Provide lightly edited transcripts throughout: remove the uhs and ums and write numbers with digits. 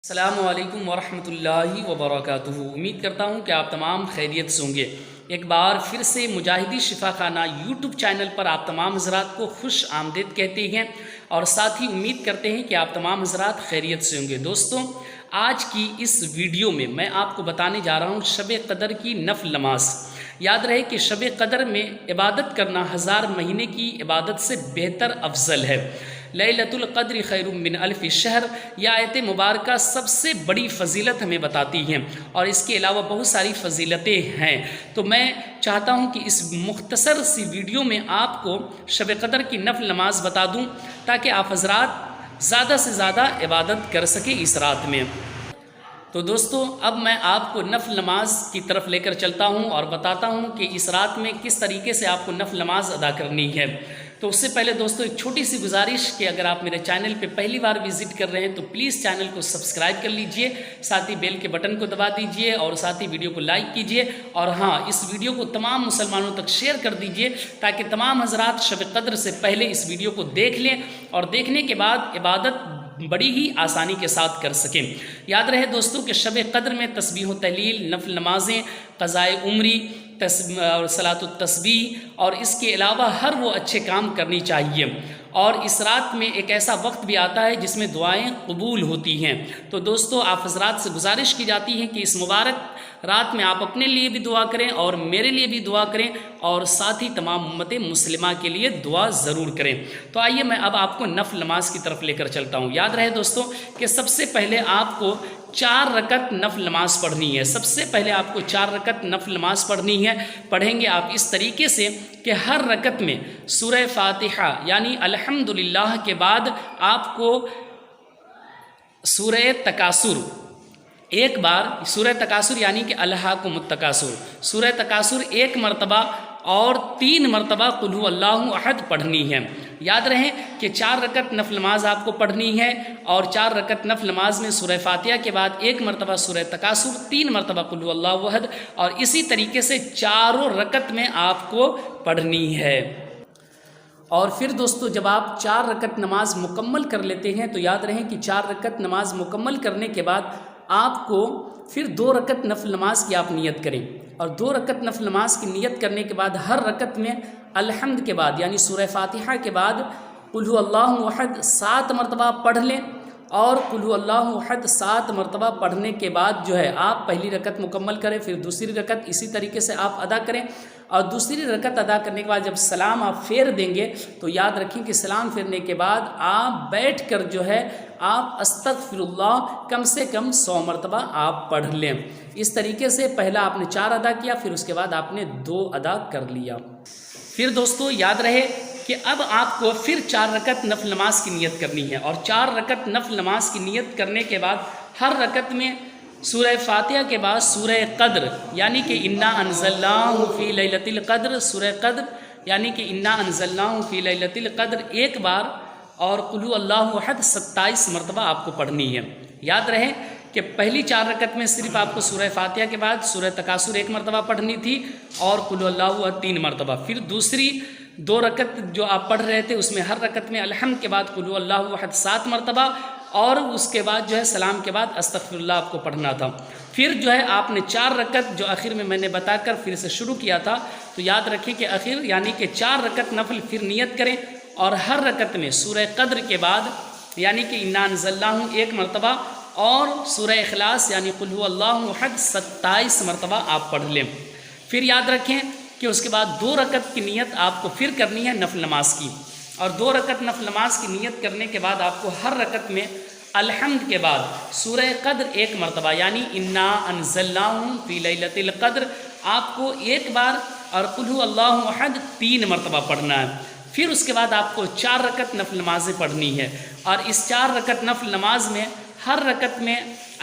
السلام علیکم ورحمۃ اللہ وبرکاتہ۔ امید کرتا ہوں کہ آپ تمام خیریت سے ہوں گے۔ ایک بار پھر سے مجاہدی شفا خانہ یوٹیوب چینل پر آپ تمام حضرات کو خوش آمدید کہتے ہیں اور ساتھ ہی امید کرتے ہیں کہ آپ تمام حضرات خیریت سے ہوں گے۔ دوستوں، آج کی اس ویڈیو میں آپ کو بتانے جا رہا ہوں شب قدر کی نفل نماز۔ یاد رہے کہ شب قدر میں عبادت کرنا 1000 مہینے کی عبادت سے بہتر افضل ہے۔ لیلۃ القدر خیر من الف شہر، یہ آیت مبارکہ سب سے بڑی فضیلت ہمیں بتاتی ہیں اور اس کے علاوہ بہت ساری فضیلتیں ہیں۔ تو میں چاہتا ہوں کہ اس مختصر سی ویڈیو میں آپ کو شب قدر کی نفل نماز بتا دوں تاکہ آپ حضرات زیادہ سے زیادہ عبادت کر سکیں اس رات میں۔ تو دوستو، اب میں آپ کو نفل نماز کی طرف لے کر چلتا ہوں اور بتاتا ہوں کہ اس رات میں کس طریقے سے آپ کو نفل نماز ادا کرنی ہے۔ تو اس سے پہلے دوستو ایک چھوٹی سی گزارش کہ اگر آپ میرے چینل پہ پہلی بار وزٹ کر رہے ہیں تو پلیز چینل کو سبسکرائب کر لیجئے، ساتھ ہی بیل کے بٹن کو دبا دیجئے اور ساتھ ہی ویڈیو کو لائک کیجئے، اور ہاں، اس ویڈیو کو تمام مسلمانوں تک شیئر کر دیجئے تاکہ تمام حضرات شب قدر سے پہلے اس ویڈیو کو دیکھ لیں اور دیکھنے کے بعد عبادت بڑی ہی آسانی کے ساتھ کر سکیں۔ یاد رہے دوستوں کہ شب قدر میں تسبیح و تہلیل، نفل نمازیں، قضائے عمری اور صلاۃ التسبیح اور اس کے علاوہ ہر وہ اچھے کام کرنی چاہیے۔ اور اس رات میں ایک ایسا وقت بھی آتا ہے جس میں دعائیں قبول ہوتی ہیں۔ تو دوستو، آپ حضرات سے گزارش کی جاتی ہے کہ اس مبارک رات میں آپ اپنے لیے بھی دعا کریں اور میرے لیے بھی دعا کریں اور ساتھ ہی تمام امت مسلمہ کے لیے دعا ضرور کریں۔ تو آئیے میں اب آپ کو نفل نماز کی طرف لے کر چلتا ہوں۔ یاد رہے دوستو کہ سب سے پہلے آپ کو 4 رکعت نفل نماز پڑھنی ہے۔ سب سے پہلے آپ کو 4 رکعت نفل نماز پڑھنی ہے۔ پڑھیں گے آپ اس طریقے سے کہ ہر رکعت میں سورہ فاتحہ یعنی الحمدللہ کے بعد آپ کو سورہ تکاثر، ایک بار سورہ تکاثر یعنی کہ الہاکم التکاثر، سورہ تکاثر 1 مرتبہ اور 3 مرتبہ قل ھو اللہ احد پڑھنی ہے۔ یاد رہیں کہ 4 رکعت نفل نماز آپ کو پڑھنی ہے اور 4 رکعت نفل نماز میں سورہ فاتحہ کے بعد 1 مرتبہ سورہ تکاثر، 3 مرتبہ قل ھو اللہ احد، اور اسی طریقے سے چاروں رکعت میں آپ کو پڑھنی ہے۔ اور پھر دوستو، جب آپ 4 رکعت نماز مکمل کر لیتے ہیں تو یاد رہیں کہ 4 رکعت نماز مکمل کرنے کے بعد آپ کو پھر 2 رکعت نفل نماز کی آپ نیت کریں، اور 2 رکعت نفل نماز کی نیت کرنے کے بعد ہر رکعت میں الحمد کے بعد یعنی سورہ فاتحہ کے بعد قل ھو اللہ احد 7 مرتبہ پڑھ لیں، اور قل ھو اللہ احد 7 مرتبہ پڑھنے کے بعد جو ہے آپ پہلی رکعت مکمل کریں، پھر دوسری رکعت اسی طریقے سے آپ ادا کریں، اور دوسری رکعت ادا کرنے کے بعد جب سلام آپ پھیر دیں گے تو یاد رکھیں کہ سلام پھیرنے کے بعد آپ بیٹھ کر جو ہے آپ استغفر اللہ کم سے کم 100 مرتبہ آپ پڑھ لیں۔ اس طریقے سے پہلا آپ نے 4 ادا کیا، پھر اس کے بعد آپ نے 2 ادا کر لیا۔ پھر دوستو یاد رہے کہ اب آپ کو پھر 4 رکعت نفل نماز کی نیت کرنی ہے، اور 4 رکعت نفل نماز کی نیت کرنے کے بعد ہر رکعت میں سورہ فاتحہ کے بعد سورہ قدر یعنی کہ انا انزلناہ فی لیلۃ القدر، سورہ قدر یعنی کہ انا انزلناہ فی لیلۃ القدر 1 بار، اور قل ھو اللہ احد 27 مرتبہ آپ کو پڑھنی ہے۔ یاد رہے کہ پہلی 4 رکعت میں صرف آپ کو سورہ فاتحہ کے بعد سورہ تکاثر 1 مرتبہ پڑھنی تھی اور قل ھو اللہ احد 3 مرتبہ، پھر دوسری 2 رکعت جو آپ پڑھ رہے تھے اس میں ہر رکعت میں الحمد کے بعد قل ھو اللہ احد 7 مرتبہ، اور اس کے بعد جو ہے سلام کے بعد استغفر اللہ آپ کو پڑھنا تھا۔ پھر جو ہے آپ نے 4 رکعت جو آخر میں نے بتا کر پھر سے شروع کیا تھا، تو یاد رکھیں کہ آخر یعنی کہ 4 رکعت نفل پھر نیت کریں، اور ہر رکعت میں سورہ قدر کے بعد یعنی کہ انا انزلناہ 1 مرتبہ اور سورہ اخلاص یعنی قل ھو اللہ احد 27 مرتبہ آپ پڑھ لیں۔ پھر یاد رکھیں کہ اس کے بعد 2 رکعت کی نیت آپ کو پھر کرنی ہے نفل نماز کی، اور 2 رکعت نفل نماز کی نیت کرنے کے بعد آپ کو ہر رکعت میں الحمد کے بعد سورہ قدر 1 مرتبہ یعنی انا انزلناہ فی لیلۃ القدر آپ کو 1 بار، اور قل ھو اللہ احد 3 مرتبہ پڑھنا ہے۔ پھر اس کے بعد آپ کو 4 رکعت نفل نمازیں پڑھنی ہے، اور اس 4 رکعت نفل نماز میں ہر رکعت میں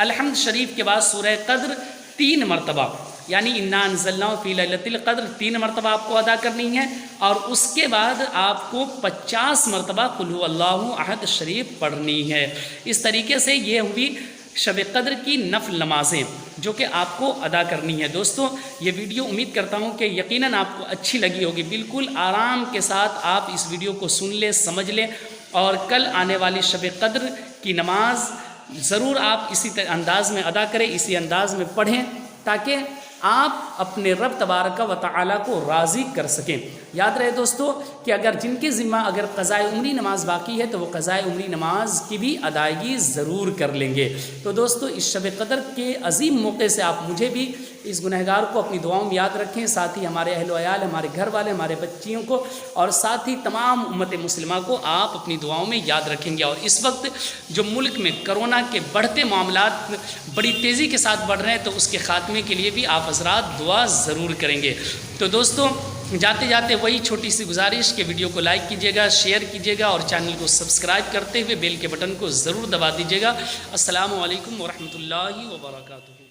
الحمد شریف کے بعد سورہ قدر 3 مرتبہ یعنی انا انزلناہ فی لیلۃ القدر 3 مرتبہ آپ کو ادا کرنی ہے، اور اس کے بعد آپ کو 50 مرتبہ قل ھو اللہ احد شریف پڑھنی ہے۔ اس طریقے سے یہ ہوئی شب قدر کی نفل نمازیں جو کہ آپ کو ادا کرنی ہے۔ دوستو، یہ ویڈیو امید کرتا ہوں کہ یقیناً آپ کو اچھی لگی ہوگی۔ بالکل آرام کے ساتھ آپ اس ویڈیو کو سن لیں، سمجھ لیں، اور کل آنے والی شب قدر کی نماز ضرور آپ اسی انداز میں ادا کریں، اسی انداز میں پڑھیں، تاکہ آپ اپنے رب تبارک و تعالیٰ کو راضی کر سکیں۔ یاد رہے دوستو کہ اگر جن کے ذمہ اگر قضاء عمری نماز باقی ہے تو وہ قضاء عمری نماز کی بھی ادائیگی ضرور کر لیں گے۔ تو دوستو اس شب قدر کے عظیم موقع سے آپ مجھے بھی اس گنہگار کو اپنی دعاؤں میں یاد رکھیں، ساتھ ہی ہمارے اہل و عیال، ہمارے گھر والے، ہمارے بچیوں کو، اور ساتھ ہی تمام امت مسلمہ کو آپ اپنی دعاؤں میں یاد رکھیں گے۔ اور اس وقت جو ملک میں کرونا کے بڑھتے معاملات بڑی تیزی کے ساتھ بڑھ رہے ہیں، تو اس کے خاتمے کے لیے بھی آپ حضرات دعا ضرور کریں گے۔ تو دوستو جاتے جاتے وہی چھوٹی سی گزارش کہ ویڈیو کو لائک کیجیے گا، شیئر کیجیے گا، اور چینل کو سبسکرائب کرتے ہوئے بیل کے بٹن کو ضرور دبا دیجیے گا۔ السلام علیکم ورحمۃ اللہ وبرکاتہ۔